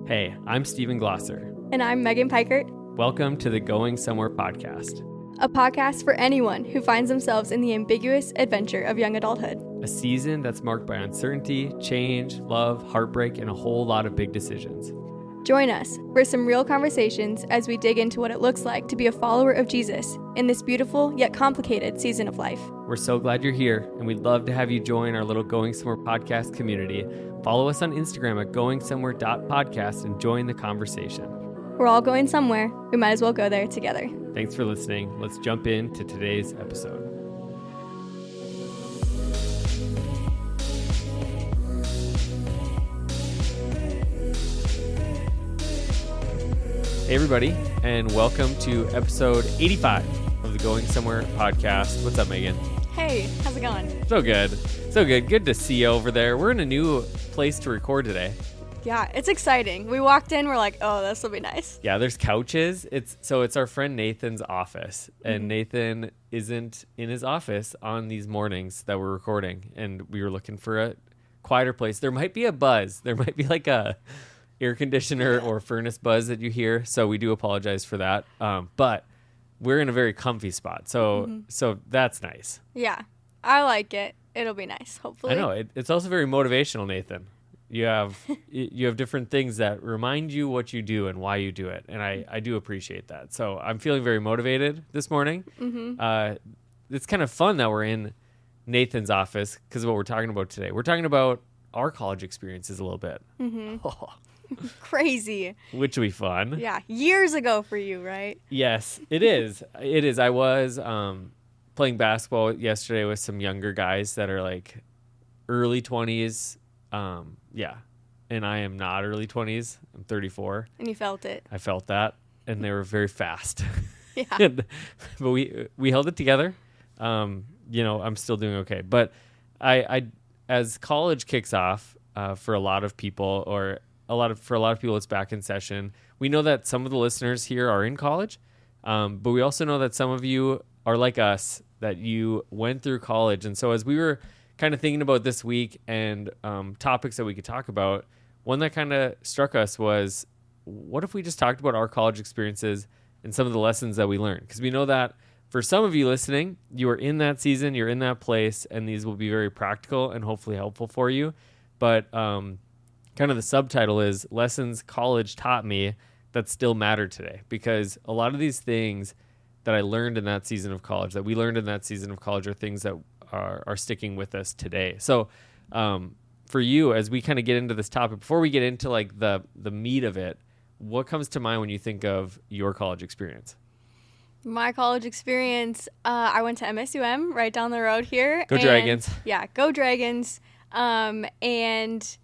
Hey, I'm Stephen Glosser. And I'm Megan Pikert. Welcome to the Going Somewhere podcast. A podcast for anyone who finds themselves in the ambiguous adventure of young adulthood. A season that's marked by uncertainty, change, love, heartbreak, and a whole lot of big decisions. Join us for some real conversations as we dig into what it looks like to be a follower of Jesus in this beautiful yet complicated season of life. We're so glad you're here, and we'd love to have you join our little Going Somewhere podcast community. Follow us on Instagram at goingsomewhere.podcast and join the conversation. We're all going somewhere. We might as well go there together. Thanks for listening. Let's jump into today's episode. Hey everybody, and welcome to episode 85 of the Going Somewhere podcast. What's up, Megan? Hey, how's it going? So good. So good. Good to see you over there. We're in a new place to record today. Yeah, it's exciting. We walked in, we're like, oh, this will be nice. Yeah, there's couches. It's our friend Nathan's office, and Nathan isn't in his office on these mornings that we're recording, and we were looking for a quieter place. There might be a buzz. There might be like a air conditioner or furnace buzz that you hear, so we do apologize for that. But we're in a very comfy spot, so that's nice. Yeah, I like it. It'll be nice, hopefully. I know. It's also very motivational, Nathan. You have different things that remind you what you do and why you do it, and I do appreciate that. So I'm feeling very motivated this morning. It's kind of fun that we're in Nathan's office because of what we're talking about today. We're talking about our college experiences a little bit. Crazy. Which will be fun. Yeah, years ago for you, right? Yes, it is. It is. I was playing basketball yesterday with some younger guys that are like early 20s. And I am not early 20s. I'm 34. And you felt it. I felt that, and they were very fast. Yeah. But we held it together. I'm still doing okay. But I as college kicks off for a lot of people, for a lot of people, it's back in session. We know that some of the listeners here are in college, but we also know that some of you are like us, that you went through college. And so as we were kind of thinking about this week and topics that we could talk about, one that kind of struck us was, what if we just talked about our college experiences and some of the lessons that we learned? Because we know that for some of you listening, you are in that season, you're in that place, and these will be very practical and hopefully helpful for you. But kind of the subtitle is Lessons College Taught Me That Still Matter Today. Because a lot of these things that I learned in that season of college, that we learned in that season of college, are things that are sticking with us today. So for you, as we kind of get into this topic, before we get into like the meat of it, what comes to mind when you think of your college experience? My college experience, I went to MSUM right down the road here. Go Dragons. Yeah, go Dragons. And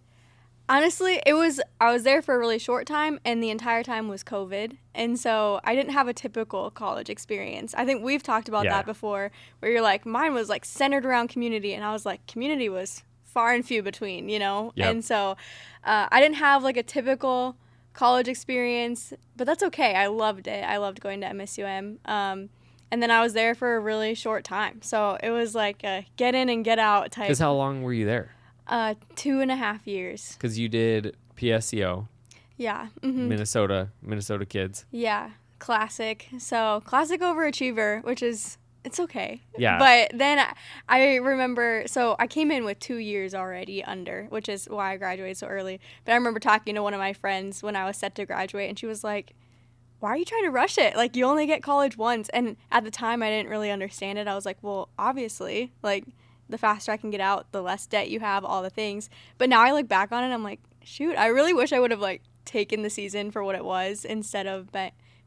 honestly, I was there for a really short time, and the entire time was COVID. And so I didn't have a typical college experience. I think we've talked about that before, where you're like, mine was like centered around community. And I was like, community was far and few between, Yep. And so I didn't have like a typical college experience, but that's okay. I loved it. I loved going to MSUM. And then I was there for a really short time. So it was like a get in and get out type. Because how long were you there? 2.5 years. Because you did PSCO. Yeah. Minnesota kids. Yeah. Classic. So classic overachiever, which is, it's okay. Yeah. But then I remember, so I came in with 2 years already under, which is why I graduated so early. But I remember talking to one of my friends when I was set to graduate, and she was like, why are you trying to rush it? Like, you only get college once. And at the time, I didn't really understand it. I was like, well, obviously, like, the faster I can get out, the less debt you have, all the things. But now I look back on it, I'm like, shoot, I really wish I would have, like, taken the season for what it was instead of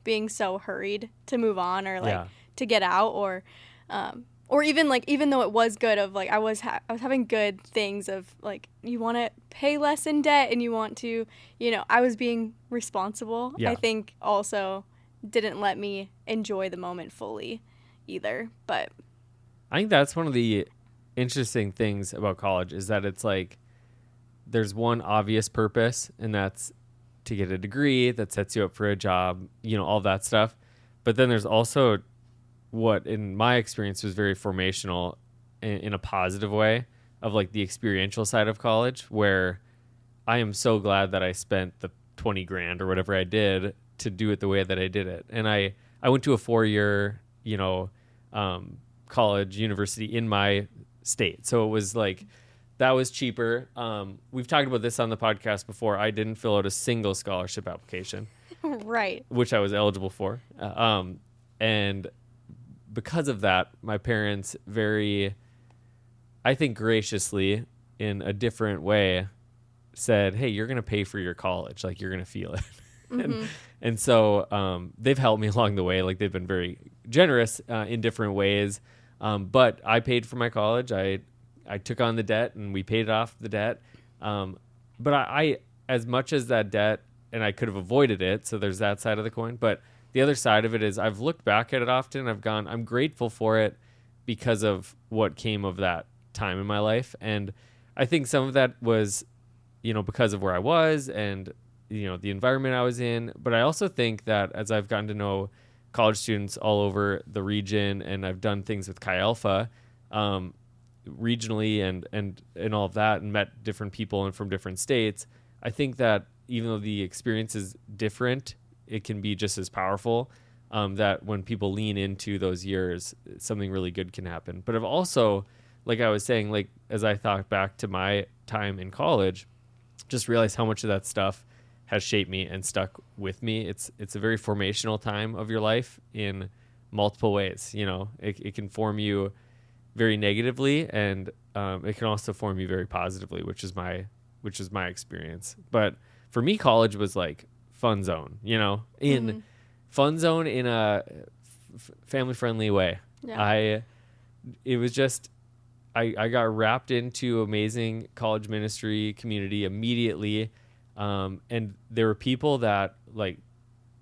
being so hurried to move on or, like, to get out or even, like, even though it was good of, like, I was having good things of, like, you want to pay less in debt and you want to, I was being responsible. Yeah. I think also didn't let me enjoy the moment fully either. But I think that's one of the interesting things about college is that it's like there's one obvious purpose, and that's to get a degree that sets you up for a job, all that stuff. But then there's also what in my experience was very formational in a positive way of like the experiential side of college, where I am so glad that I spent the 20 grand or whatever I did to do it the way that I did it. And I went to a 4-year, college, university in my state. So it was like, that was cheaper. We've talked about this on the podcast before. I didn't fill out a single scholarship application. Right. Which I was eligible for. And because of that, my parents very, I think graciously, in a different way, said, hey, you're going to pay for your college. Like, you're going to feel it. And so they've helped me along the way. Like, they've been very generous in different ways. But I paid for my college. I took on the debt, and we paid off the debt. But I, as much as that debt, and I could have avoided it, so there's that side of the coin. But the other side of it is I've looked back at it often. I'm grateful for it because of what came of that time in my life. And I think some of that was, because of where I was and, the environment I was in. But I also think that as I've gotten to know college students all over the region, and I've done things with Chi Alpha regionally and all of that, and met different people and from different states, I think that even though the experience is different, it can be just as powerful, that when people lean into those years, something really good can happen. But I've also, like I was saying, like as I thought back to my time in college, just realized how much of that stuff has shaped me and stuck with me. It's a very formational time of your life in multiple ways. It can form you very negatively, and it can also form you very positively, which is my experience. But for me, college was like fun zone, fun zone in a family friendly way. Yeah. It was just, I got wrapped into amazing college ministry community immediately. And there were people that like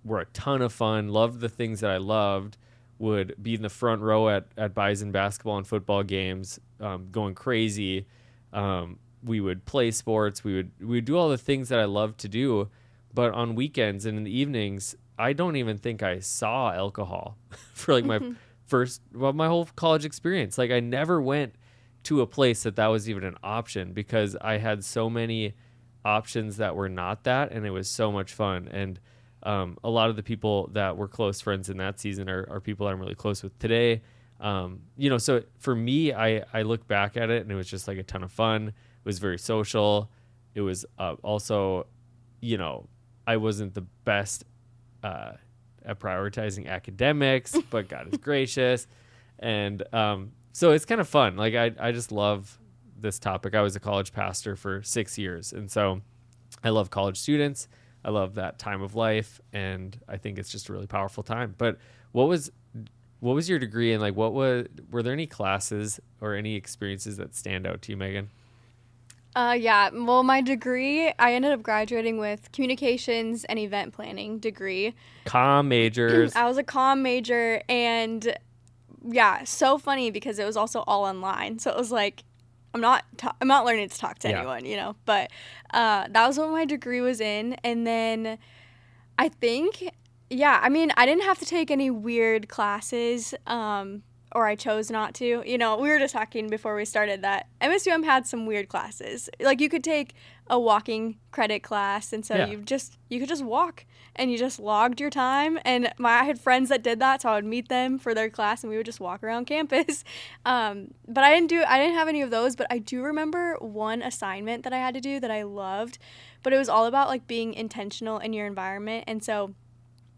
were a ton of fun, loved the things that I loved, would be in the front row at Bison basketball and football games, going crazy. We would play sports. We would do all the things that I loved to do. But on weekends and in the evenings, I don't even think I saw alcohol for like my my whole college experience. Like I never went to a place that was even an option, because I had so many options that were not that, and it was so much fun. And a lot of the people that were close friends in that season are people I'm really close with today. So for me, I look back at it, and it was just like a ton of fun. It was very social. It was also, I wasn't the best at prioritizing academics, but God is gracious. And so it's kind of fun. Like I just love this topic. I was a college pastor for 6 years. And so I love college students. I love that time of life. And I think it's just a really powerful time. But what was your degree, and like were there any classes or any experiences that stand out to you, Megan? Yeah. Well, my degree, I ended up graduating with communications and event planning degree. Comm majors. I was a comm major, and yeah, so funny because it was also all online. So it was like, I'm not learning to talk to anyone, but that was what my degree was in. And then I think, I didn't have to take any weird classes, or I chose not to. We were just talking before we started that MSUM had some weird classes. Like you could take a walking credit class, and so you could just walk, and you just logged your time. And I had friends that did that, so I would meet them for their class, and we would just walk around campus. But I didn't have any of those. But I do remember one assignment that I had to do that I loved, but it was all about like being intentional in your environment. And so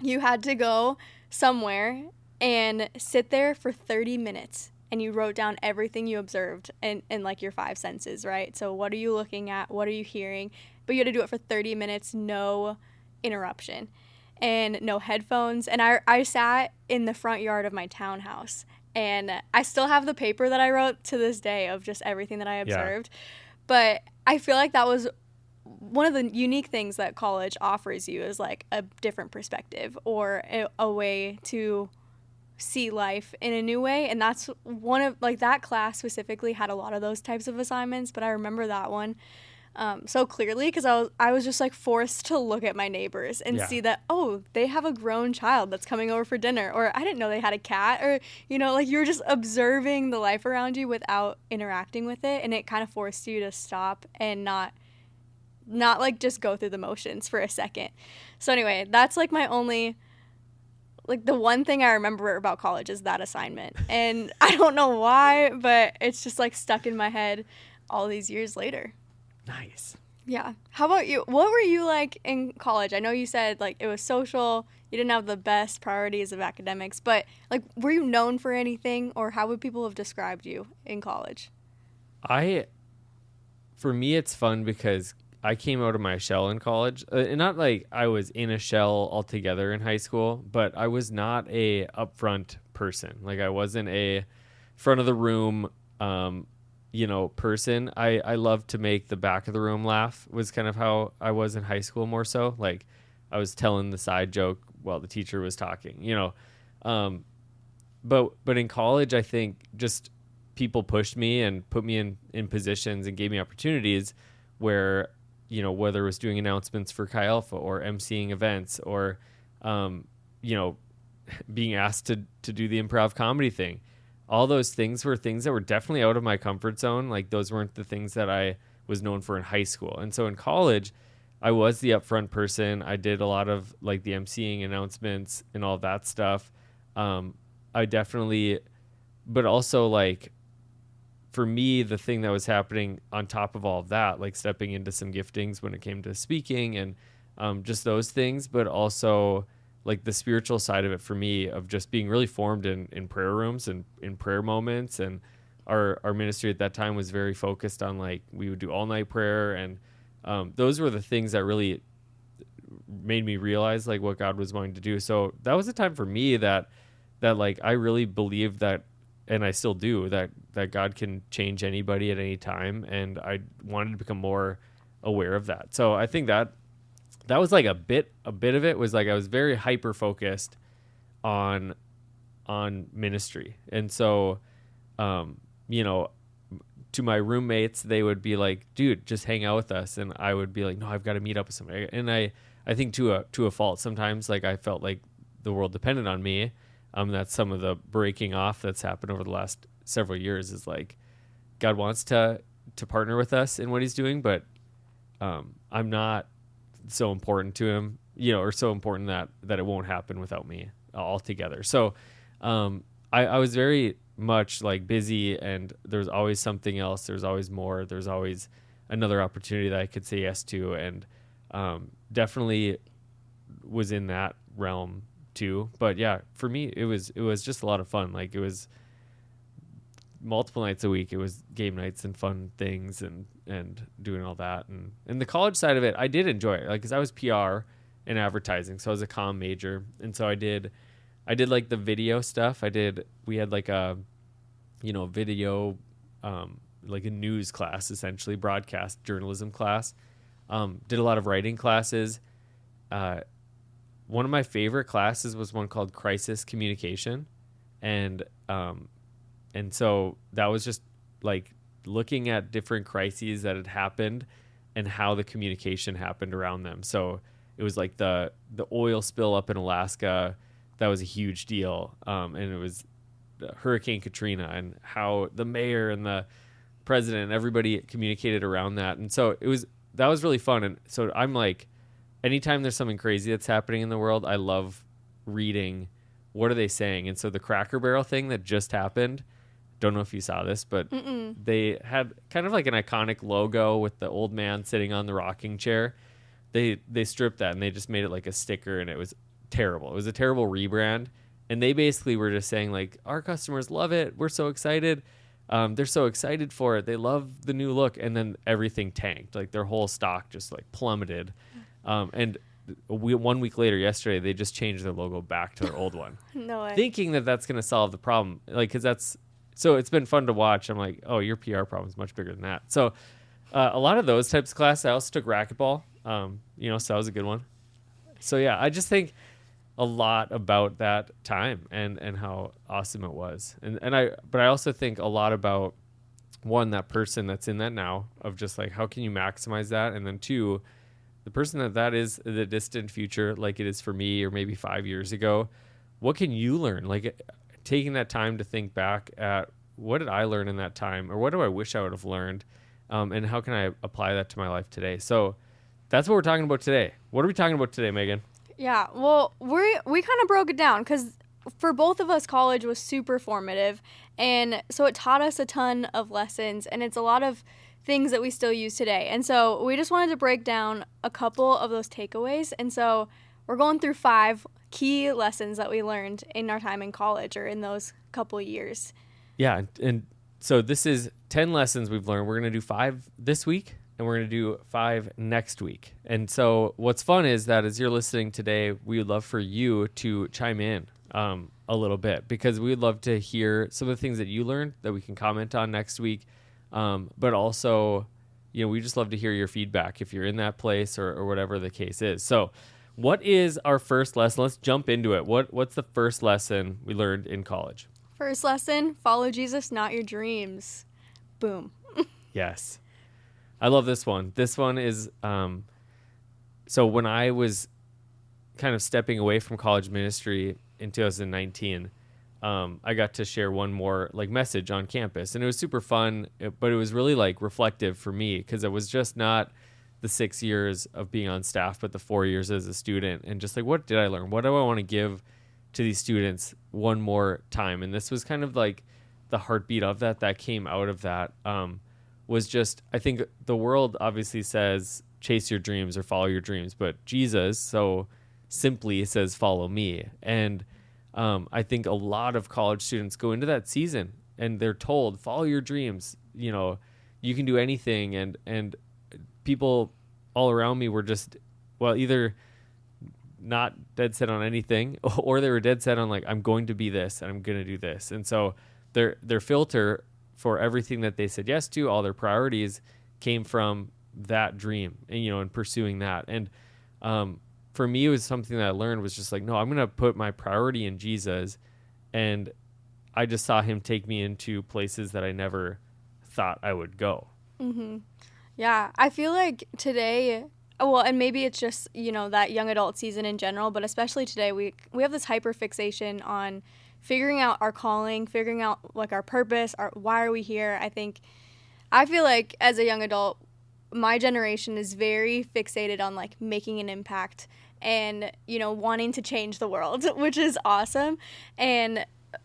you had to go somewhere and sit there for 30 minutes, and you wrote down everything you observed in like your 5 senses, right? So what are you looking at? What are you hearing? But you had to do it for 30 minutes, no interruption and no headphones. And I sat in the front yard of my townhouse, and I still have the paper that I wrote to this day of just everything that I observed. Yeah. But I feel like that was one of the unique things that college offers you, is like a different perspective, or a way to see life in a new way. And that's one of, like, that class specifically had a lot of those types of assignments, but I remember that one so clearly because I was just like forced to look at my neighbors and see that, oh, they have a grown child that's coming over for dinner, or I didn't know they had a cat, or like you were just observing the life around you without interacting with it, and it kind of forced you to stop and not not like just go through the motions for a second. So anyway, that's like my only, like the one thing I remember about college is that assignment. And I don't know why, but it's just like stuck in my head all these years later. Nice. Yeah. How about you? What were you like in college? I know you said like it was social, you didn't have the best priorities of academics, but like were you known for anything, or how would people have described you in college? For me, it's fun because I came out of my shell in college. And not like I was in a shell altogether in high school, but I was not a upfront person. Like I wasn't a front of the room, person. I love to make the back of the room laugh was kind of how I was in high school more so. Like I was telling the side joke while the teacher was talking. But in college, I think just people pushed me and put me in positions and gave me opportunities where, whether it was doing announcements for Chi Alpha or emceeing events or, being asked to do the improv comedy thing. All those things were things that were definitely out of my comfort zone. Like those weren't the things that I was known for in high school. And so in college, I was the upfront person. I did a lot of like the emceeing announcements and all that stuff. I definitely, but also like, for me, the thing that was happening on top of all of that, like stepping into some giftings when it came to speaking and just those things, but also like the spiritual side of it for me of just being really formed in prayer rooms and in prayer moments. And our ministry at that time was very focused on like, we would do all night prayer. And those were the things that really made me realize like what God was wanting to do. So that was a time for me that like, I really believed that, and I still do, that God can change anybody at any time. And I wanted to become more aware of that. So I think that was like a bit of it was like I was very hyper focused on ministry. And so, to my roommates, they would be like, dude, just hang out with us. And I would be like, no, I've got to meet up with somebody. And I think to a fault, sometimes like I felt like the world depended on me. That's some of the breaking off that's happened over the last several years is like God wants to partner with us in what he's doing, but I'm not so important to him, or so important that it won't happen without me altogether. So I was very much like busy, and there's always something else. There's always more. There's always another opportunity that I could say yes to, and definitely was in that realm too. But yeah, for me, it was just a lot of fun. Like it was multiple nights a week. It was game nights and fun things and doing all that. And the college side of it, I did enjoy it. Like, cause I was PR and advertising. So I was a comm major. And so I did like the video stuff. We had like a, video, like a news class, essentially broadcast journalism class. Did a lot of writing classes. One of my favorite classes was one called Crisis Communication. And so that was just like looking at different crises that had happened and how the communication happened around them. So it was like the oil spill up in Alaska. That was a huge deal. And it was Hurricane Katrina and how the mayor and the president and everybody communicated around that. And so that was really fun. And so I'm like, anytime there's something crazy that's happening in the world, I love reading what are they saying. And so the Cracker Barrel thing that just happened, don't know if you saw this, but they had kind of like an iconic logo with the old man sitting on the rocking chair. They stripped that and they just made it like a sticker, and it was terrible. It was a terrible rebrand. And they basically were just saying like, our customers love it. We're so excited. They're so excited for it. They love the new look. And then everything tanked. Like their whole stock just like plummeted. And 1 week later, yesterday, they just changed their logo back to their old one. No way. Thinking that that's going to solve the problem. Like, cause so it's been fun to watch. I'm like, oh, your PR problem is much bigger than that. So a lot of those types of classes. I also took racquetball, so that was a good one. So yeah, I just think a lot about that time and how awesome it was. But I also think a lot about, one, that person that's in that now of just like, how can you maximize that? And then two, the person that is the distant future, like it is for me, or maybe 5 years ago, what can you learn? Like taking that time to think back at what did I learn in that time, or what do I wish I would have learned? And how can I apply that to my life today? So that's what we're talking about today. What are we talking about today, Megan? Yeah, well, we kind of broke it down because for both of us, college was super formative, and so it taught us a ton of lessons, and it's a lot of things that we still use today. And so we just wanted to break down a couple of those takeaways, and so we're going through 5 key lessons that we learned in our time in college or in those couple years. Yeah, and so this is 10 lessons we've learned. We're going to do 5 this week, and we're going to do 5 next week. And so what's fun is that as you're listening today, we would love for you to chime in a little bit, because we would love to hear some of the things that you learned that we can comment on next week. But also, we just love to hear your feedback if you're in that place or whatever the case is. So what is our first lesson? Let's jump into it. What's the first lesson we learned in college? First lesson, follow Jesus, not your dreams. Boom. Yes. I love this one. This one is, so when I was kind of stepping away from college ministry in 2019, I got to share one more message on campus, and it was super fun, but it was really reflective for me, because it was just not the 6 years of being on staff, but the 4 years as a student, and just what did I learn? What do I want to give to these students one more time? And this was kind of the heartbeat of that came out of that, was just, I think the world obviously says chase your dreams or follow your dreams, but Jesus so simply says follow me. And I think a lot of college students go into that season and they're told follow your dreams, you can do anything, and people all around me were just, either not dead set on anything, or they were dead set on I'm going to be this and I'm going to do this. And so their filter for everything that they said yes to, all their priorities came from that dream and pursuing that. And for me, it was something that I learned was just no, I'm going to put my priority in Jesus. And I just saw him take me into places that I never thought I would go. Mm-hmm. Yeah, I feel like today, and maybe it's just, that young adult season in general, but especially today, we have this hyper fixation on figuring out our calling, figuring out our purpose, why are we here. I feel like as a young adult, my generation is very fixated on making an impact and, wanting to change the world, which is awesome.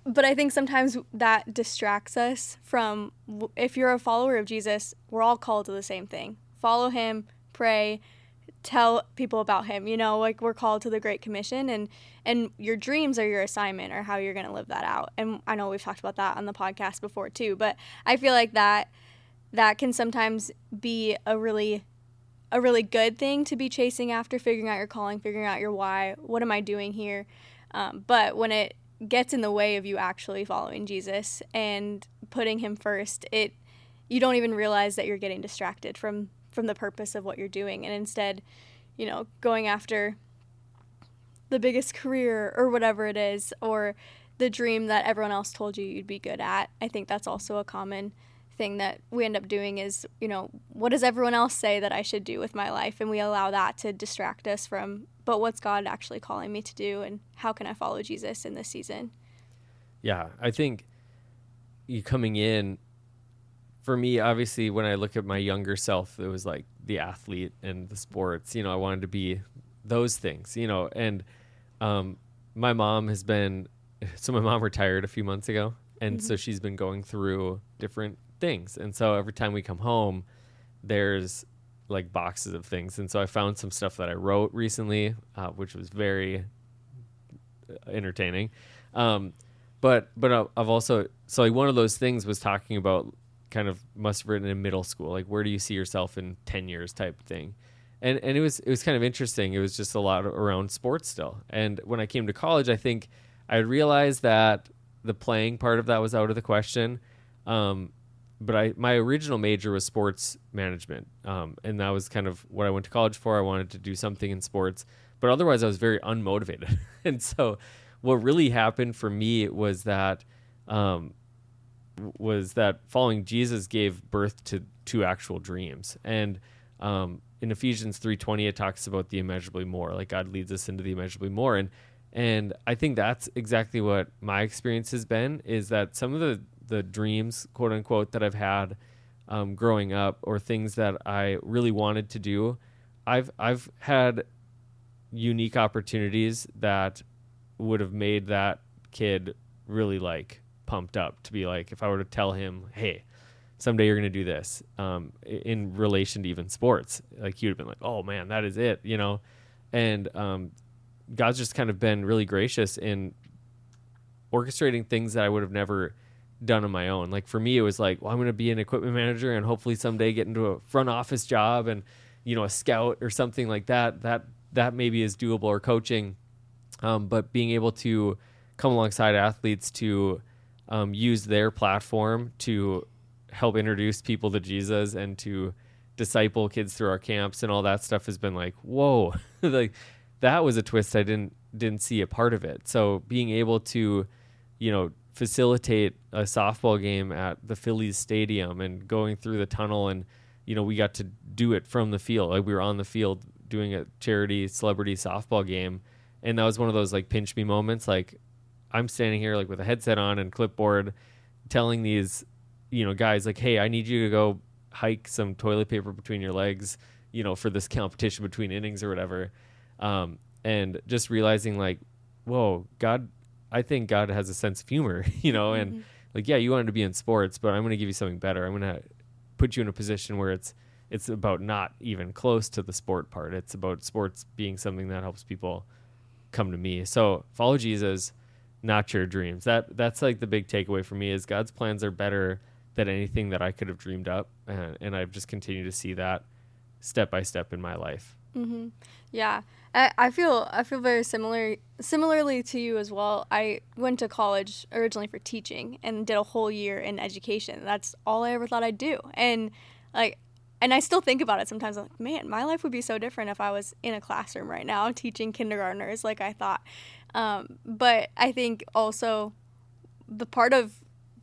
But I think sometimes that distracts us from, if you're a follower of Jesus, we're all called to the same thing. Follow him, pray, tell people about him, we're called to the Great Commission, and your dreams are your assignment, or how you're going to live that out. And I know we've talked about that on the podcast before too, but I feel like that can sometimes be a really good thing to be chasing after, figuring out your calling, figuring out your why, what am I doing here? But when it gets in the way of you actually following Jesus and putting him first, you don't even realize that you're getting distracted from the purpose of what you're doing, and instead, going after the biggest career or whatever it is, or the dream that everyone else told you you'd be good at. I think that's also a common thing that we end up doing is, what does everyone else say that I should do with my life? And we allow that to distract us from, but what's God actually calling me to do, and how can I follow Jesus in this season? Yeah, I think you coming in, for me, obviously, when I look at my younger self, it was the athlete and the sports. I wanted to be those things, and my mom my mom retired a few months ago, and Mm-hmm. so she's been going through different things. And so every time we come home, there's boxes of things. And so I found some stuff that I wrote recently, which was very entertaining. But I've also, one of those things was talking about, kind of must have written in middle school, where do you see yourself in 10 years type thing. And it was kind of interesting. It was just a lot around sports still. And when I came to college, I think I realized that the playing part of that was out of the question. But my original major was sports management. And that was kind of what I went to college for. I wanted to do something in sports, but otherwise I was very unmotivated. And so what really happened for me was that following Jesus gave birth to 2 actual dreams. And in Ephesians 3:20, it talks about the immeasurably more, God leads us into the immeasurably more. And I think that's exactly what my experience has been, is that some of the dreams, quote unquote, that I've had growing up, or things that I really wanted to do, I've had unique opportunities that would have made that kid really like pumped up to be like, if I were to tell him, hey, someday you're going to do this, in relation to even sports, like he would have been like, oh man, that is it, you know? And God's just kind of been really gracious in orchestrating things that I would have never done on my own. Like for me, it was like, well, I'm going to be an equipment manager and hopefully someday get into a front office job and, you know, a scout or something like that. That maybe is doable, or coaching. But being able to come alongside athletes to use their platform to help introduce people to Jesus and to disciple kids through our camps and all that stuff has been like, whoa, like that was a twist I didn't see a part of it. So being able to, you know, facilitate a softball game at the Phillies stadium and going through the tunnel, and, you know, we got to do it from the field. Like we were on the field doing a charity celebrity softball game. And that was one of those like pinch me moments. Like I'm standing here like with a headset on and clipboard telling these, you know, guys like, hey, I need you to go hike some toilet paper between your legs, you know, for this competition between innings or whatever. And just realizing like, whoa, I think God has a sense of humor, you know, and like, yeah, you wanted to be in sports, but I'm going to give you something better. I'm going to put you in a position where it's about not even close to the sport part. It's about sports being something that helps people come to me. So follow Jesus, not your dreams. That's like the big takeaway for me is God's plans are better than anything that I could have dreamed up. And I've just continued to see that step by step in my life. Mm-hmm. Yeah. I feel very similarly to you as well. I went to college originally for teaching and did a whole year in education. That's all I ever thought I'd do. And I still think about it sometimes. I'm like, man, my life would be so different if I was in a classroom right now teaching kindergartners like I thought. But I think also the part of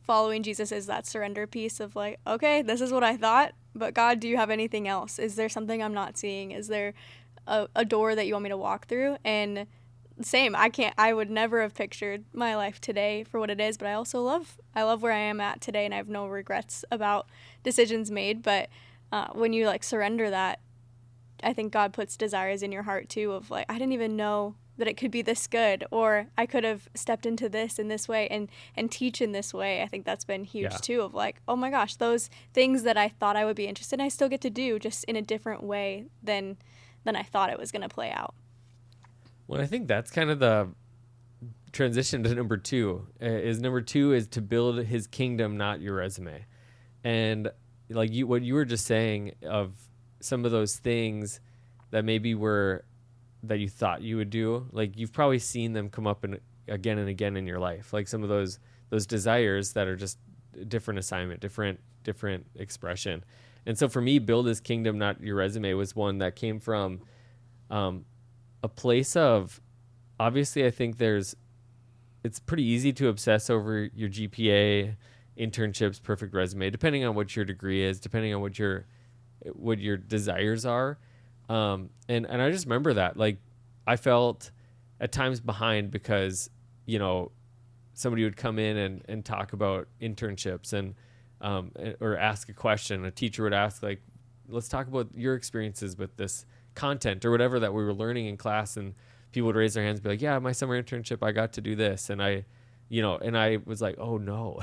following Jesus is that surrender piece of like, okay, this is what I thought, but God, do you have anything else? Is there something I'm not seeing? Is there a door that you want me to walk through? And same, I would never have pictured my life today for what it is, but I also love where I am at today, and I have no regrets about decisions made. But when you like surrender that, I think God puts desires in your heart too of like, I didn't even know that it could be this good, or I could have stepped into this in this way and teach in this way. I think that's been huge too of like, oh my gosh, those things that I thought I would be interested in, I still get to do just in a different way than I thought it was going to play out. Well, I think that's kind of the transition to number two is to build his kingdom, not your resume. And like what you were just saying of some of those things that maybe were that you thought you would do, like you've probably seen them come up again and again in your life, like some of those desires that are just different assignment, different expression. And so for me, build his kingdom, not your resume, was one that came from a place of, obviously I think it's pretty easy to obsess over your GPA, internships, perfect resume, depending on what your degree is, depending on what your desires are. And I just remember that, like, I felt at times behind because, you know, somebody would come in and talk about internships and or ask a question. A teacher would ask, like, let's talk about your experiences with this content or whatever that we were learning in class. And people would raise their hands and be like, yeah, my summer internship, I got to do this. And I was like, oh no,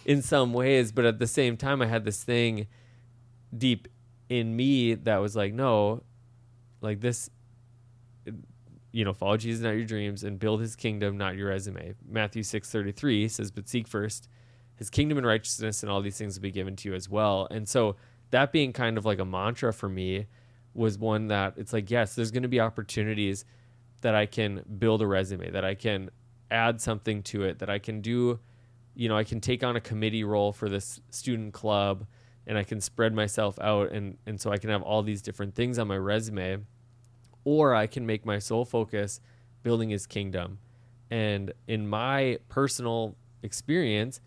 in some ways. But at the same time, I had this thing deep in me that was like, no, like this, you know, follow Jesus, not your dreams, and build his kingdom, not your resume. Matthew 6:33 says, but seek first his kingdom and righteousness, and all these things will be given to you as well. And so that being kind of like a mantra for me was one that it's like, yes, there's going to be opportunities that I can build a resume, that I can add something to it, that I can do, you know, I can take on a committee role for this student club, and I can spread myself out, and so I can have all these different things on my resume, or I can make my sole focus building his kingdom. And in my personal experience,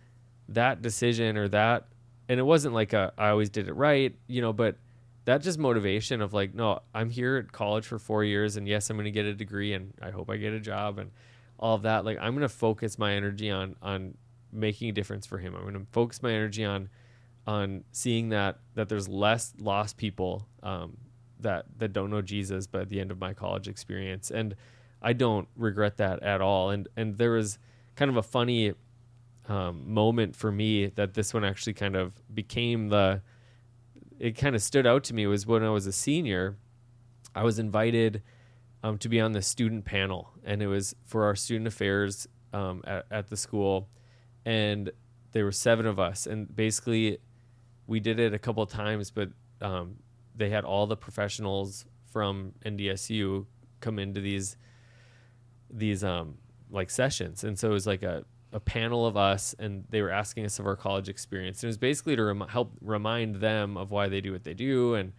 that decision or that, and it wasn't like I always did it right, you know, but that just motivation of like, no, I'm here at college for 4 years, and yes, I'm going to get a degree, and I hope I get a job and all of that. Like, I'm going to focus my energy on making a difference for him. I'm going to focus my energy on seeing that there's less lost people that don't know Jesus by the end of my college experience. And I don't regret that at all. And there was kind of a funny moment for me that this one actually kind of became it kind of stood out to me was when I was a senior. I was invited to be on the student panel, and it was for our student affairs at the school. And there were 7 of us, and basically we did it a couple of times, but they had all the professionals from NDSU come into these like sessions. And so it was like a panel of us, and they were asking us of our college experience. And it was basically to help remind them of why they do what they do. And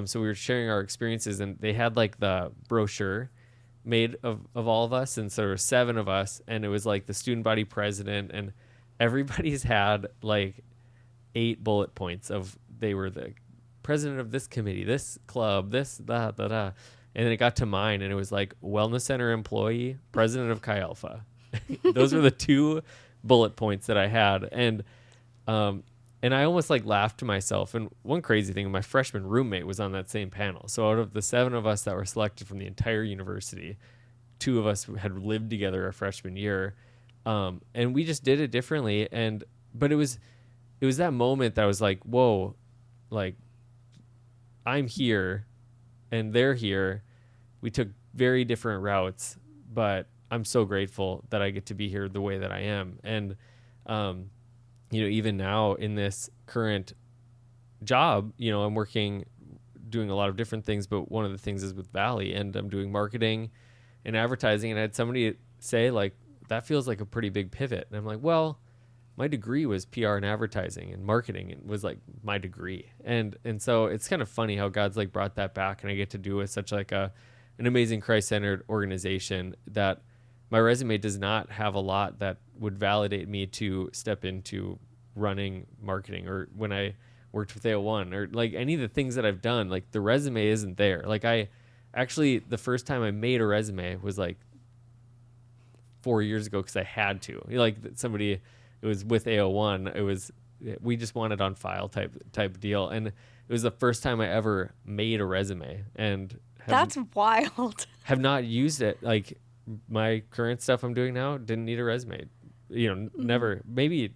so we were sharing our experiences, and they had like the brochure made of all of us. And so there were 7 of us, and it was like the student body president, and everybody's had like 8 bullet points of they were the president of this committee, this club, this, da, da, da. And then it got to mine, and it was like wellness center employee, president of Chi Alpha. Those were the 2 bullet points that I had. And I almost like laughed to myself. And one crazy thing, my freshman roommate was on that same panel. So out of the 7 of us that were selected from the entire university, 2 of us had lived together our freshman year. And we just did it differently. But it was that moment that I was like, whoa, like I'm here and they're here. We took very different routes, but I'm so grateful that I get to be here the way that I am. And, even now in this current job, I'm doing a lot of different things, but one of the things is with Valley, and I'm doing marketing and advertising. And I had somebody say, like, that feels like a pretty big pivot. And I'm like, well, my degree was PR and advertising, and marketing and was like my degree. And so it's kind of funny how God's like brought that back, and I get to do with such like an amazing Christ-centered organization that my resume does not have a lot that would validate me to step into running marketing, or when I worked with AO1, or like any of the things that I've done. Like the resume isn't there. Like the first time I made a resume was like 4 years ago, because I had to. It was with AO1. We just wanted on file type deal, and it was the first time I ever made a resume, and that's wild. Have not used it. Like my current stuff I'm doing now didn't need a resume. Never. Maybe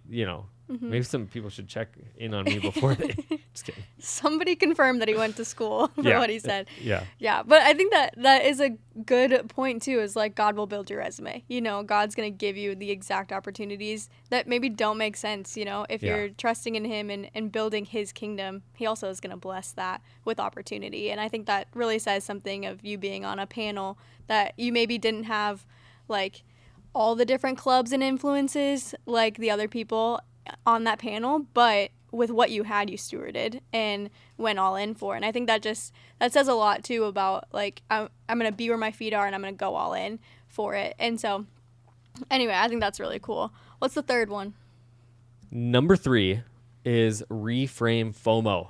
maybe some people should check in on me before they. Just kidding. Somebody confirmed that he went to school for what he said. Yeah. But I think that is a good point too. Is like God will build your resume. God's gonna give you the exact opportunities that maybe don't make sense. If you're trusting in Him and building His kingdom, He also is gonna bless that with opportunity. And I think that really says something of you being on a panel that you maybe didn't have like all the different clubs and influences like the other people on that panel, but with what you had, you stewarded and went all in for. And I think that says a lot too about like I'm gonna be where my feet are, and I'm gonna go all in for it. And so anyway, I think that's really cool. What's the third one? Number 3 is reframe FOMO.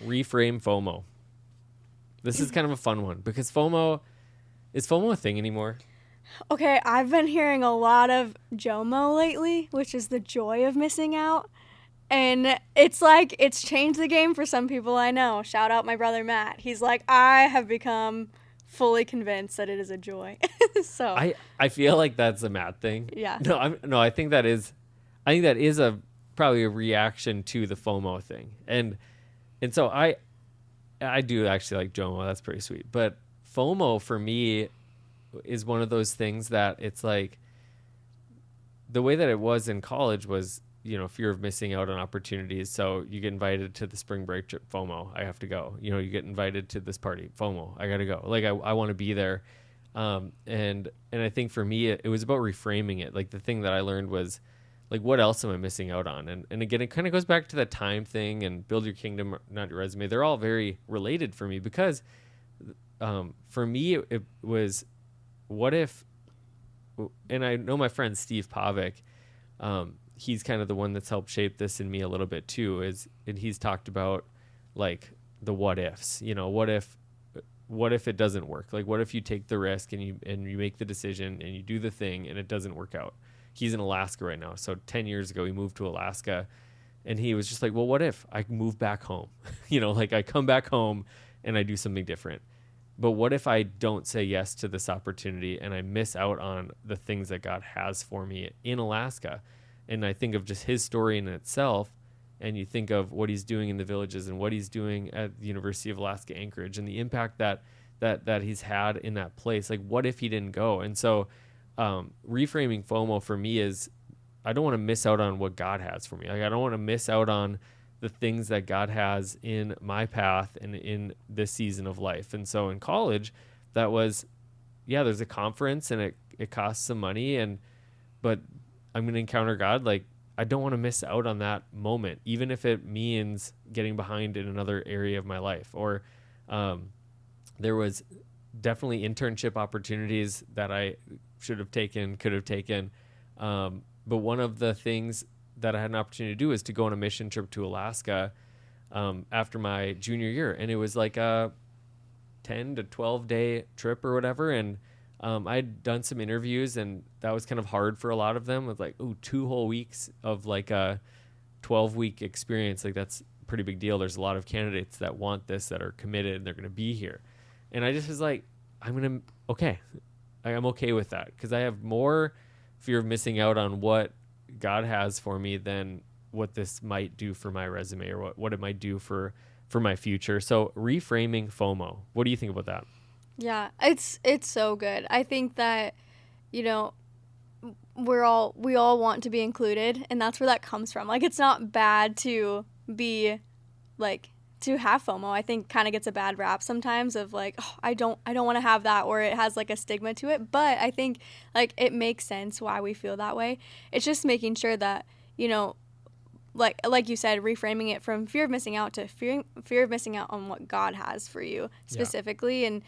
Reframe FOMO. This is kind of a fun one, because is FOMO a thing anymore? Okay, I've been hearing a lot of JOMO lately, which is the joy of missing out. And it's like, it's changed the game for some people I know. Shout out my brother Matt. He's like, I have become fully convinced that it is a joy. So I feel like that's a Matt thing. Yeah. I think that is probably a reaction to the FOMO thing. And so I do actually like JOMO. That's pretty sweet. But FOMO for me is one of those things that it's like the way that it was in college was, fear of missing out on opportunities. So you get invited to the spring break trip, FOMO, I have to go. You get invited to this party, FOMO, I got to go. Like I want to be there. And I think for me, it was about reframing it. Like the thing that I learned was like, what else am I missing out on? And again, it kind of goes back to that time thing and build your kingdom, not your resume. They're all very related for me, because for me, it was, what if, and I know my friend Steve Pavic, he's kind of the one that's helped shape this in me a little bit too, and he's talked about like the what ifs, what if it doesn't work? Like, what if you take the risk and you make the decision and you do the thing and it doesn't work out? He's in Alaska right now. So 10 years ago, he moved to Alaska, And he was just like, well, what if I move back home? Like I come back home and I do something different. But what if I don't say yes to this opportunity and I miss out on the things that God has for me in Alaska? And I think of just his story in itself, and you think of what he's doing in the villages and what he's doing at the University of Alaska Anchorage and the impact that he's had in that place. Like, what if he didn't go? And so reframing FOMO for me is, I don't want to miss out on what God has for me. Like, I don't want to miss out on the things that God has in my path and in this season of life. And so in college, that was, there's a conference and it costs some money, but I'm going to encounter God. Like, I don't want to miss out on that moment, even if it means getting behind in another area of my life. Or there was definitely internship opportunities that I should have taken, could have taken. But one of the things that I had an opportunity to do is to go on a mission trip to Alaska after my junior year. And it was like a 10 to 12 day trip or whatever. And I'd done some interviews, and that was kind of hard for a lot of them. It was like, 2 whole weeks of like a 12-week experience. Like, that's a pretty big deal. There's a lot of candidates that want this, that are committed, and they're going to be here. And I just was like, I'm okay with that, because I have more fear of missing out on what God has for me than what this might do for my resume, or what it might do for my future. So reframing FOMO. What do you think about that? Yeah, it's so good. I think that, we all want to be included, and that's where that comes from. Like, it's not bad to be like, to have FOMO. I think kind of gets a bad rap sometimes of like, I don't want to have that, or it has like a stigma to it. But I think like it makes sense why we feel that way. It's just making sure that, like you said, reframing it from fear of missing out to fear of missing out on what God has for you specifically. Yeah. And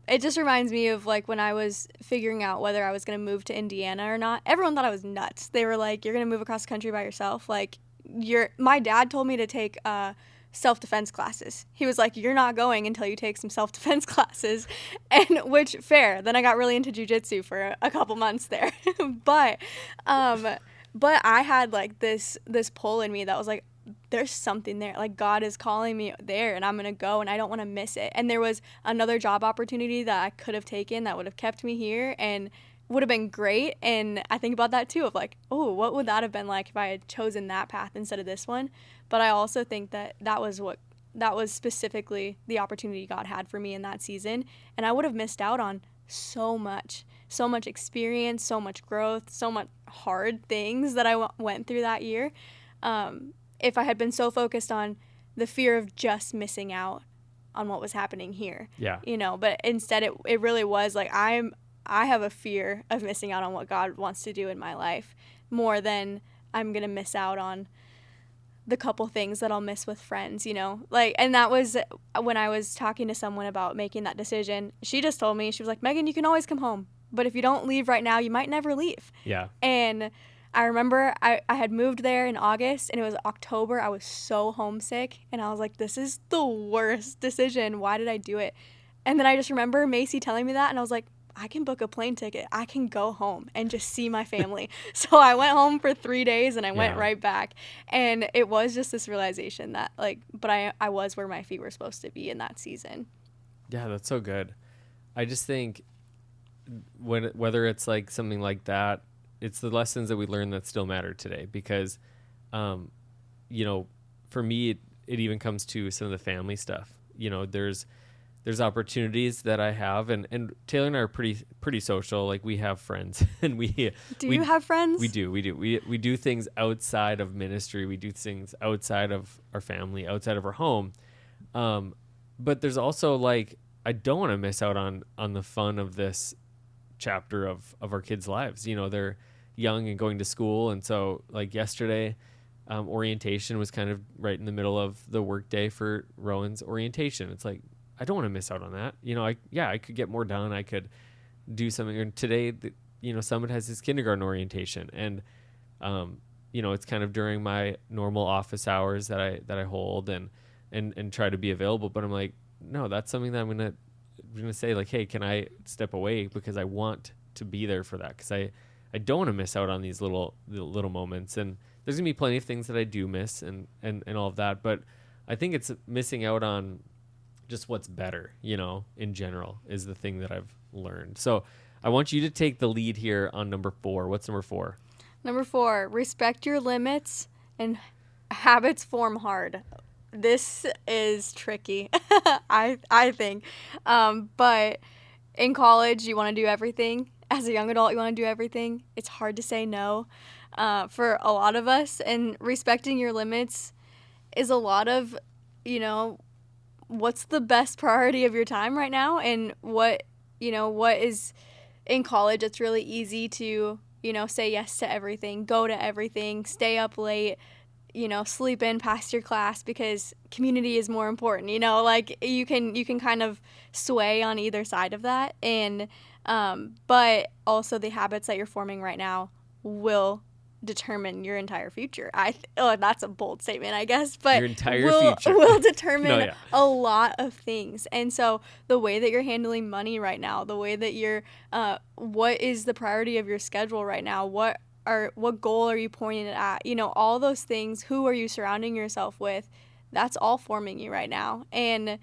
it just reminds me of like when I was figuring out whether I was going to move to Indiana or not. Everyone thought I was nuts. They were like, you're going to move across the country by yourself. Like, my dad told me to take self-defense classes. He was like, you're not going until you take some self-defense classes. And which, fair. Then I got really into jiu-jitsu for a couple months there. But I had like this pull in me that was like, there's something there. Like, God is calling me there, and I'm going to go, and I don't want to miss it. And there was another job opportunity that I could have taken that would have kept me here and would have been great. And I think about that too, of like, oh, what would that have been like if I had chosen that path instead of this one? But I also think that was specifically the opportunity God had for me in that season. And I would have missed out on so much experience, so much growth, so much hard things that I went through that year. If I had been so focused on the fear of just missing out on what was happening here. Yeah. But instead it really was like, I have a fear of missing out on what God wants to do in my life more than I'm going to miss out on the couple things that I'll miss with friends, like, and that was when I was talking to someone about making that decision. She just told me, she was like, Megan, you can always come home, but if you don't leave right now, you might never leave. Yeah. And I remember I had moved there in August, and it was October. I was so homesick, and I was like, this is the worst decision. Why did I do it? And then I just remember Macy telling me that, and I was like, I can book a plane ticket. I can go home and just see my family. So I went home for 3 days, and I went right back. And it was just this realization that, like, but I was where my feet were supposed to be in that season. Yeah, that's so good. I just think whether it's like something like that, it's the lessons that we learn that still matter today. Because, for me, it even comes to some of the family stuff. There's opportunities that I have, and Taylor and I are pretty social. Like, we have friends, and you have friends? We do. We do things outside of ministry. We do things outside of our family, outside of our home. But there's also like, I don't want to miss out on the fun of this chapter of our kids' lives. They're young and going to school, and so like yesterday, orientation was kind of right in the middle of the workday for Rowan's orientation. It's like, I don't want to miss out on that. I could get more done. I could do something. And today, Summit has his kindergarten orientation, and it's kind of during my normal office hours that I hold and try to be available. But I'm like, no, that's something that I'm gonna say, like, hey, can I step away, because I want to be there for that, because I don't want to miss out on these little moments. And there's gonna be plenty of things that I do miss and all of that, but I think it's missing out on just what's better, in general is the thing that I've learned. So I want you to take the lead here on number 4. What's number 4? Number 4, respect your limits and habits form hard. This is tricky, I think. But in college, you want to do everything. As a young adult, you want to do everything. It's hard to say no for a lot of us. And respecting your limits is a lot of, what's the best priority of your time right now, and what is in college. It's really easy to say yes to everything, go to everything, stay up late, sleep in past your class because community is more important. Like you can kind of sway on either side of that, and but also the habits that you're forming right now will determine your entire future. That's a bold statement, I guess, but your entire future will determine a lot of things. And so the way that you're handling money right now, the way that you're what is the priority of your schedule right now, what goal are you pointing it at, all those things, who are you surrounding yourself with, that's all forming you right now. And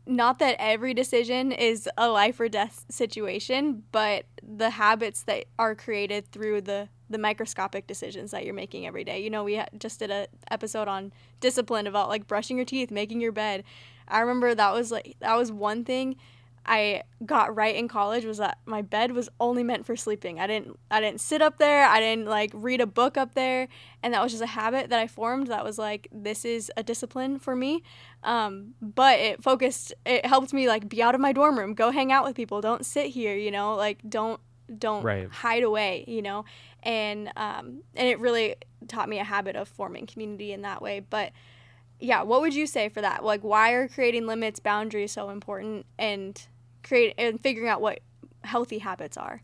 not that every decision is a life or death situation, but the habits that are created through the microscopic decisions that you're making every day. We just did an episode on discipline about like brushing your teeth, making your bed. I remember that was one thing I got right in college, was that my bed was only meant for sleeping. I didn't sit up there. I didn't like read a book up there. And that was just a habit that I formed that was like, this is a discipline for me. But it helped me like be out of my dorm room, go hang out with people. Don't sit here, like don't Right. hide away, and it really taught me a habit of forming community in that way. But yeah, what would you say for that? Like, why are creating limits, boundaries so important, and figuring out what healthy habits are?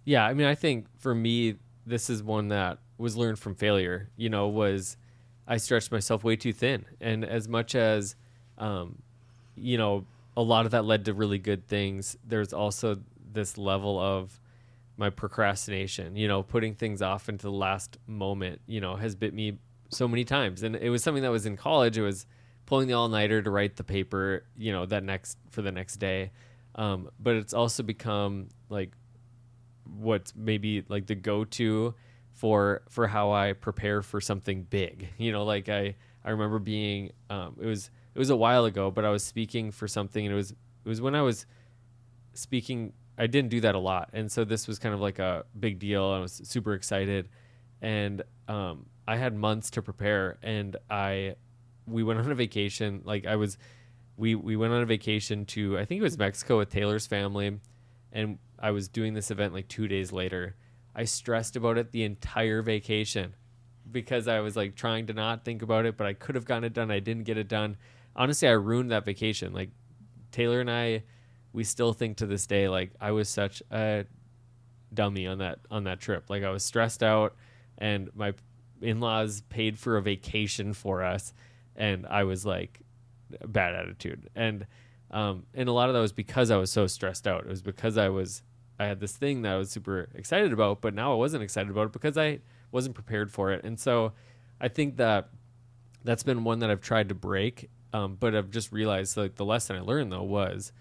Yeah, I mean, I think for me, this is one that was learned from failure. Was I stretched myself way too thin, and as much as, a lot of that led to really good things, there's also this level of my procrastination. Putting things off into the last moment, has bit me so many times. And it was something that was in college. It was pulling the all-nighter to write the paper, for the next day. But it's also become like what's maybe like the go-to for how I prepare for something big. Like I remember being, it was a while ago, but I was speaking for something, and it was when I was speaking, I didn't do that a lot. And so this was kind of like a big deal. I was super excited, and I had months to prepare, and we went on a vacation. We went on a vacation to, I think it was Mexico, with Taylor's family, and I was doing this event like 2 days later. I stressed about it the entire vacation because I was like trying to not think about it, but I could have gotten it done. I didn't get it done. Honestly, I ruined that vacation. Like Taylor and I, we still think to this day, like I was such a dummy on that trip. Like I was stressed out, and my in-laws paid for a vacation for us, and I was like bad attitude. And a lot of that was because I was so stressed out. It was because I had this thing that I was super excited about, but now I wasn't excited about it because I wasn't prepared for it. And so I think that's been one that I've tried to break. But I've just realized, like, the lesson I learned though was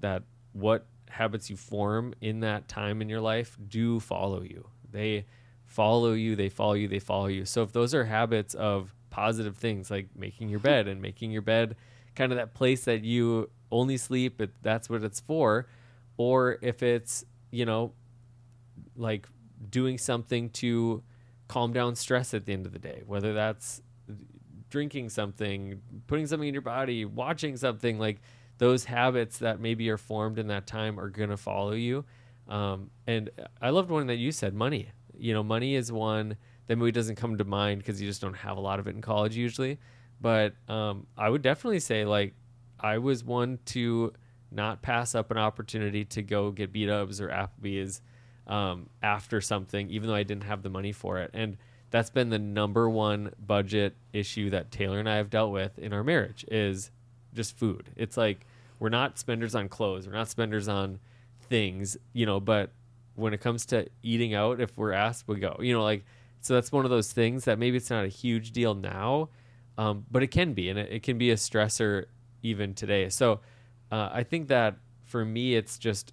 that what habits you form in that time in your life do follow you. They follow you, they follow you, they follow you. So if those are habits of positive things, like making your bed kind of that place that you only sleep, that's what it's for. Or if it's, like doing something to calm down stress at the end of the day, whether that's drinking something, putting something in your body, watching something, like those habits that maybe are formed in that time are going to follow you. And I loved one that you said, money. Money is one that maybe doesn't come to mind because you just don't have a lot of it in college usually. But I would definitely say, like, I was one to not pass up an opportunity to go get B-dubs or Applebee's after something, even though I didn't have the money for it. And that's been the number one budget issue that Taylor and I have dealt with in our marriage, is just food. It's like, we're not spenders on clothes. We're not spenders on things, but when it comes to eating out, if we're asked, we go, like, so that's one of those things that maybe it's not a huge deal now, but it can be, and it can be a stressor even today. So I think that for me, it's just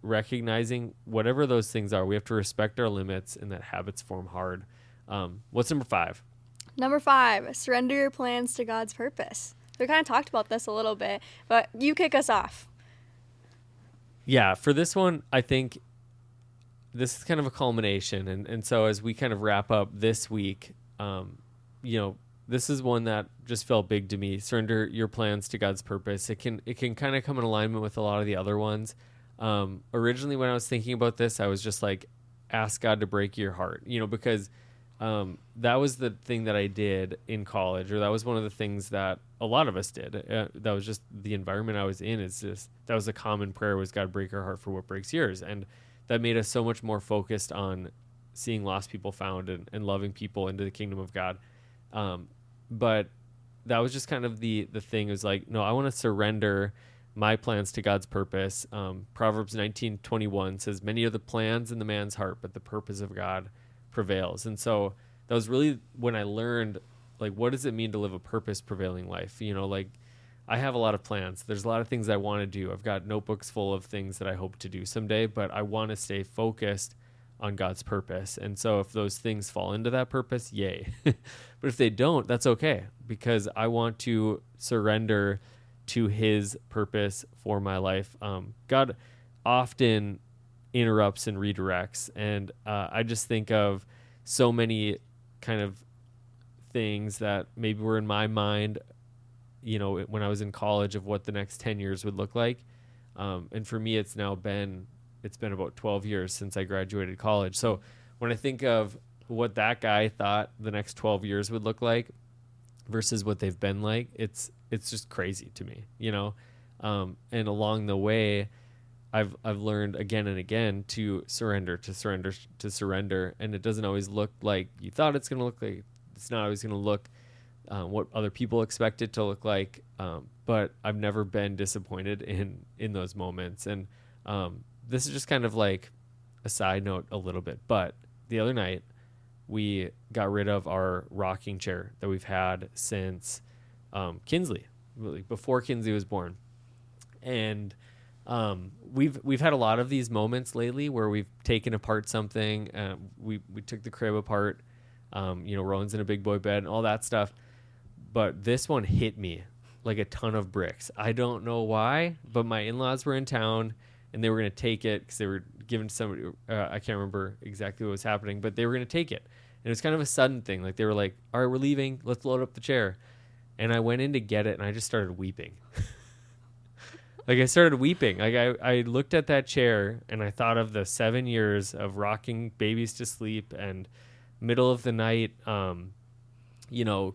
recognizing whatever those things are, we have to respect our limits and that habits form hard. What's number 5? Number 5, surrender your plans to God's purpose. We kind of talked about this a little bit, but you kick us off. Yeah, for this one, I think this is kind of a culmination. And so as we kind of wrap up this week, this is one that just felt big to me. Surrender your plans to God's purpose. It can kind of come in alignment with a lot of the other ones. Originally, when I was thinking about this, I was just like, ask God to break your heart, because that was the thing that I did in college, or that was one of the things that a lot of us did. That was just the environment I was in. That was a common prayer, was God break our heart for what breaks yours. And that made us so much more focused on seeing lost people found and loving people into the kingdom of God. But that was just kind of the thing. It was like, no, I want to surrender my plans to God's purpose. Proverbs 19:21 says, many are the plans in the man's heart, but the purpose of God prevails. And so that was really when I learned, like, what does it mean to live a purpose prevailing life? Like, I have a lot of plans. There's a lot of things I want to do. I've got notebooks full of things that I hope to do someday, but I want to stay focused on God's purpose. And so if those things fall into that purpose, yay. But if they don't, that's okay, because I want to surrender to his purpose for my life. God often interrupts and redirects. And I just think of so many kind of things that maybe were in my mind, when I was in college, of what the next 10 years would look like. And for me, it's been about 12 years since I graduated college. So when I think of what that guy thought the next 12 years would look like versus what they've been like, it's just crazy to me, and along the way, I've learned again and again to surrender. And it doesn't always look like you thought it's going to look like. It's not always going to look what other people expect it to look like. But I've never been disappointed in those moments. And this is just kind of like a side note a little bit. But the other night, we got rid of our rocking chair that we've had since Kinsley, really before Kinsley was born. And we've had a lot of these moments lately where we've taken apart something. We took the crib apart. Rowan's in a big boy bed and all that stuff. But this one hit me like a ton of bricks. I don't know why, but my in-laws were in town and they were going to take it because they were given to somebody. I can't remember exactly what was happening, but they were going to take it. And it was kind of a sudden thing. Like, they were like, all right, we're leaving. Let's load up the chair. And I went in to get it and I just started weeping. Like, I started weeping. Like, I looked at that chair and I thought of the 7 years of rocking babies to sleep and middle of the night,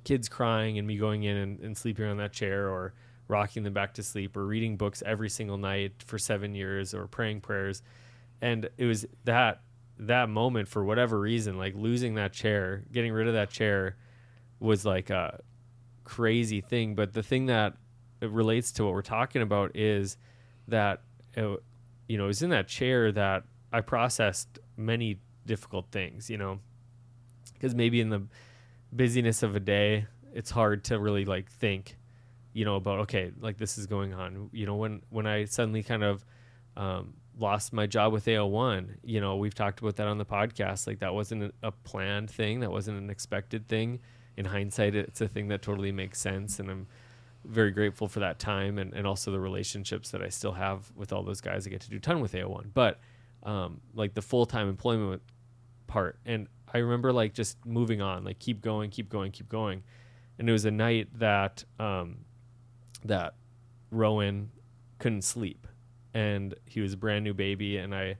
kids crying and me going in and sleeping on that chair, or rocking them back to sleep, or reading books every single night for 7 years, or praying prayers. And it was that moment, for whatever reason, like losing that chair, getting rid of that chair was like a crazy thing. But the thing that it relates to what we're talking about is that, it was in that chair that I processed many difficult things, because maybe in the busyness of a day, it's hard to really like think, about, okay, like this is going on. When I suddenly kind of lost my job with AO1, we've talked about that on the podcast. Like, that wasn't a planned thing. That wasn't an expected thing. In hindsight, it's a thing that totally makes sense. And I'm very grateful for that time and also the relationships that I still have with all those guys. I get to do a ton with AO1, but like the full-time employment part. And I remember like just moving on, like keep going. And it was a night that that Rowan couldn't sleep, and he was a brand new baby. And I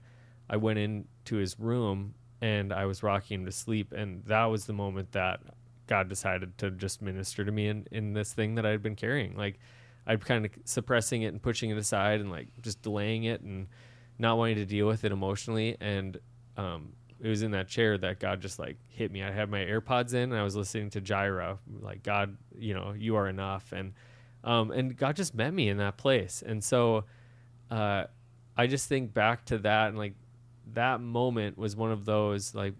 went into his room and I was rocking him to sleep. And that was the moment that God decided to just minister to me in this thing that I'd been carrying. Like, I'd kind of suppressing it and pushing it aside and like just delaying it and not wanting to deal with it emotionally. And it was in that chair that God just like hit me. I had my AirPods in and I was listening to Jireh, like, God, you are enough. And God just met me in that place. And so I just think back to that, and like that moment was one of those, like,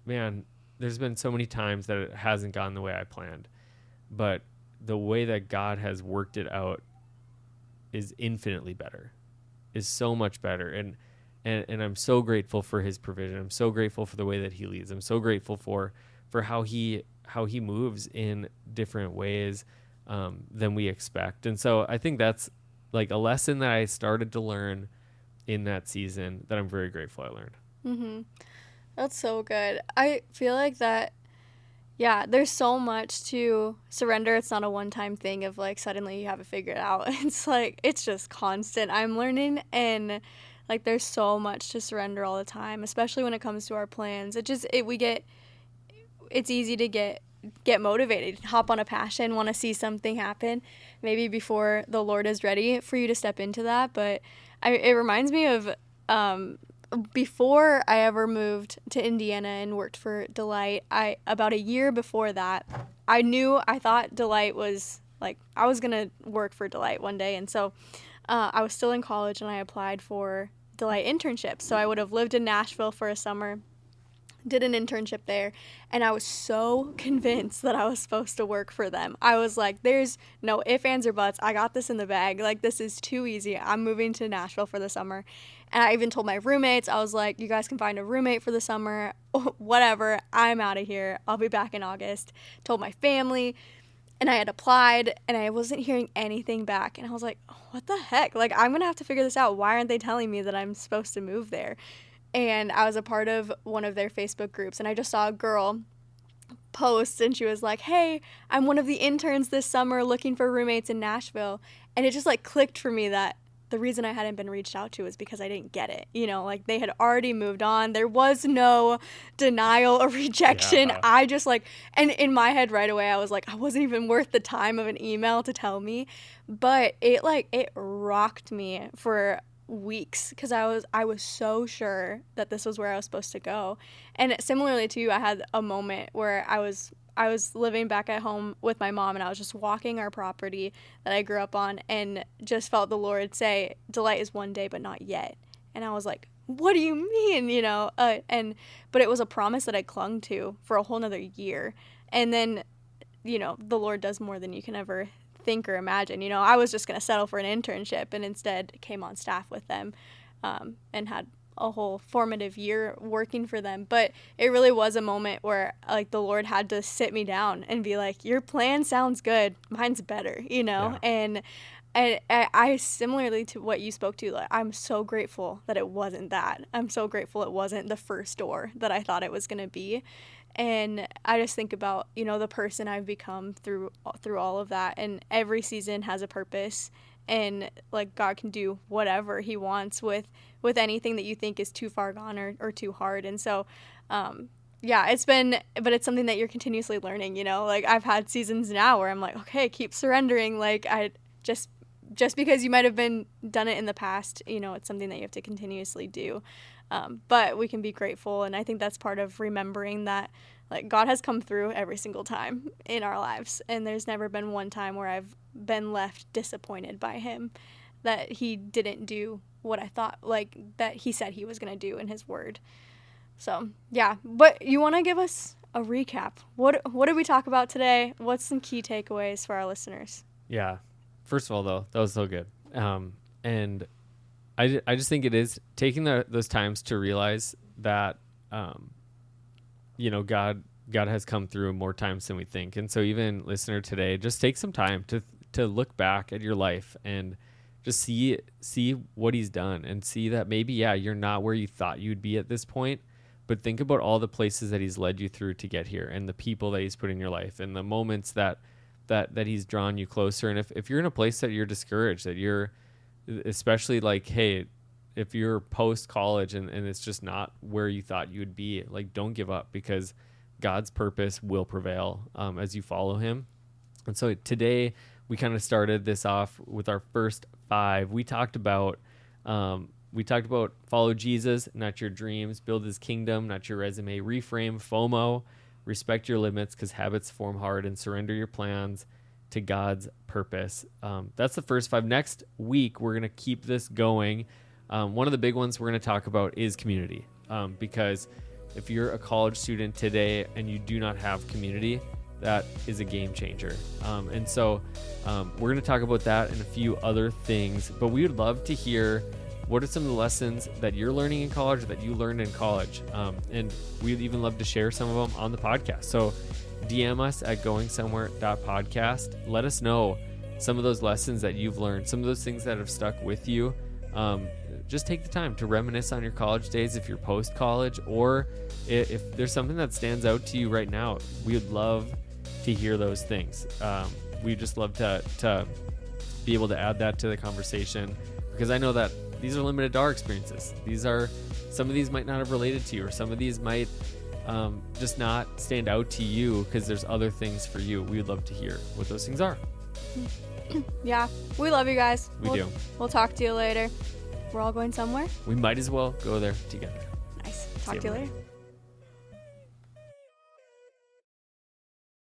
man, there's been so many times that it hasn't gone the way I planned, but the way that God has worked it out is infinitely better, is so much better. And I'm so grateful for his provision. I'm so grateful for the way that he leads. I'm so grateful for how he moves in different ways than we expect. And so I think that's like a lesson that I started to learn in that season that I'm very grateful I learned. Mm-hmm. That's so good. I feel like that, yeah, there's so much to surrender. It's not a one-time thing of like suddenly you have it figured out. It's like, it's just constant. I'm learning, and like there's so much to surrender all the time, especially when it comes to our plans. It's easy to get motivated, hop on a passion, want to see something happen maybe before the Lord is ready for you to step into that. But it reminds me of before I ever moved to Indiana and worked for Delight, about a year before that, I thought Delight was like, I was going to work for Delight one day. And so I was still in college and I applied for Delight internships. So I would have lived in Nashville for a summer, did an internship there, and I was so convinced that I was supposed to work for them. I was like, there's no ifs, ands, or buts. I got this in the bag. Like, this is too easy. I'm moving to Nashville for the summer. And I even told my roommates, I was like, you guys can find a roommate for the summer. Whatever. I'm out of here. I'll be back in August. Told my family. And I had applied, and I wasn't hearing anything back. And I was like, what the heck? Like, I'm going to have to figure this out. Why aren't they telling me that I'm supposed to move there? And I was a part of one of their Facebook groups, and I just saw a girl post, and she was like, hey, I'm one of the interns this summer looking for roommates in Nashville. And it just like clicked for me that the reason I hadn't been reached out to is because I didn't get it. You know, like they had already moved on. There was no denial or rejection. Yeah. I just like, and in my head right away, I was like, I wasn't even worth the time of an email to tell me. But it rocked me for weeks because I was so sure that this was where I was supposed to go. And similarly to you, I had a moment where I was living back at home with my mom, and I was just walking our property that I grew up on, and just felt the Lord say, Delight is one day but not yet. And I was like, what do you mean? You know, but it was a promise that I clung to for a whole nother year. And then, you know, the Lord does more than you can ever think or imagine. You know, I was just going to settle for an internship, and instead came on staff with them and had a whole formative year working for them. But it really was a moment where like the Lord had to sit me down and be like, your plan sounds good, mine's better, you know. Yeah. And I similarly to what you spoke to, like, I'm so grateful that it wasn't that. I'm so grateful it wasn't the first door that I thought it was going to be. And I just think about, you know, the person I've become through all of that. And every season has a purpose. And, like, God can do whatever he wants with anything that you think is too far gone or too hard. And so, yeah, it's something that you're continuously learning, you know? Like, I've had seasons now where I'm like, okay, keep surrendering. Like, I just because you might have done it in the past, you know, it's something that you have to continuously do. But we can be grateful, and I think that's part of remembering that, like, God has come through every single time in our lives, and there's never been one time where I've been left disappointed by him that he didn't do what I thought, like, that he said he was going to do in his word. So, yeah. But you want to give us a recap? What did we talk about today? What's some key takeaways for our listeners? Yeah. First of all, though, that was so good. And I just think it is taking those times to realize that, you know, God has come through more times than we think. And so even listener today, just take some time to look back at your life and just see what he's done, and see that maybe, yeah, you're not where you thought you'd be at this point, but think about all the places that he's led you through to get here, and the people that he's put in your life, and the moments that he's drawn you closer. And if you're in a place that you're discouraged, that you're, especially like, hey, if you're post college and it's just not where you thought you would be, like, don't give up, because God's purpose will prevail as you follow him. And so today we kind of started this off with our first 5. We talked about follow Jesus, not your dreams, build his kingdom, not your resume, reframe FOMO, respect your limits because habits form hard, and surrender your plans to God's purpose. That's the first 5. Next week, we're going to keep this going. One of the big ones we're going to talk about is community, because if you're a college student today and you do not have community, that is a game changer. And so we're going to talk about that and a few other things, but we would love to hear what are some of the lessons that you're learning in college, that you learned in college. And we'd even love to share some of them on the podcast. So DM us at goingsomewhere.podcast. Let us know some of those lessons that you've learned, some of those things that have stuck with you. Just take the time to reminisce on your college days if you're post-college, or if there's something that stands out to you right now. We would love to hear those things. We just love to be able to add that to the conversation, because I know that these are limited to our experiences. Some of these might not have related to you, or some of these might just not stand out to you because there's other things for you. We would love to hear what those things are. Yeah, we love you guys. We do. We'll talk to you later. We're all going somewhere. We might as well go there together. Nice. Talk to you later.